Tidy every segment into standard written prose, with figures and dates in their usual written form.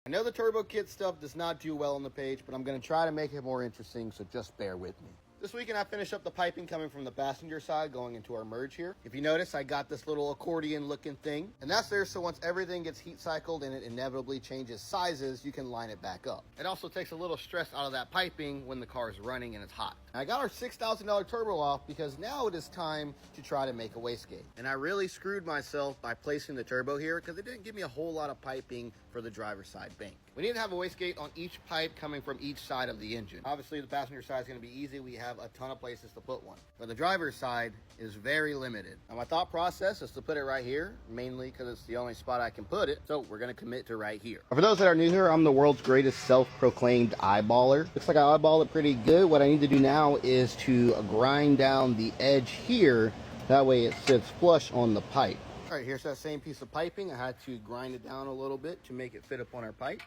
I know the turbo kit stuff does not do well on the page, but I'm going to try to make it more interesting, so just bear with me. This weekend I finished up the piping coming from the passenger side going into our merge here. If you notice, I got this little accordion looking thing, and that's there so once everything gets heat cycled and it inevitably changes sizes, you can line it back up. It also takes a little stress out of that piping when the car is running and it's hot. I got our $6,000 turbo off because now it is time to try to make a wastegate. And I really screwed myself by placing the turbo here because it didn't give me a whole lot of piping for the driver's side bank. We need to have a wastegate on each pipe coming from each side of the engine. Obviously the passenger side is going to be easy. We have a ton of places to put one, but the driver's side is very limited. Now my thought process is to put it right here, mainly because it's the only spot I can put it. So we're going to commit to right here. For those that are new here, I'm the world's greatest self-proclaimed eyeballer. Looks like I eyeball it pretty good. What I need to do now is to grind down the edge here. That way it sits flush on the pipe. All right, here's that same piece of piping. I had to grind it down a little bit to make it fit up on our pipe,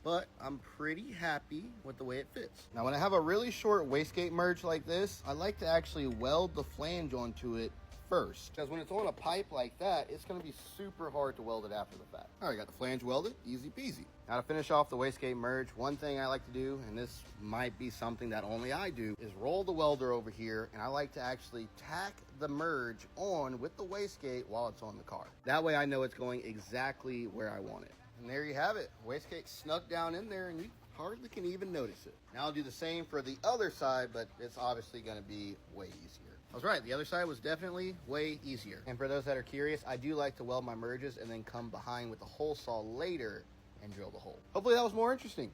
but I'm pretty happy with the way it fits. Now, when I have a really short wastegate merge like this, I like to actually weld the flange onto it first, because when it's on a pipe like that, it's going to be super hard to weld it after the fact. All right, got the flange welded, easy peasy. Now to finish off the wastegate merge, one thing I like to do, and this might be something that only I do, is roll the welder over here, and I like to actually tack the merge on with the wastegate while it's on the car. That way I know it's going exactly where I want it. And there you have it. Wastegate snuck down in there and you hardly can even notice it. Now I'll do the same for the other side, but it's obviously going to be way easier. I was right, the other side was definitely way easier. And for those that are curious, I do like to weld my merges and then come behind with the hole saw later and drill the hole. Hopefully that was more interesting.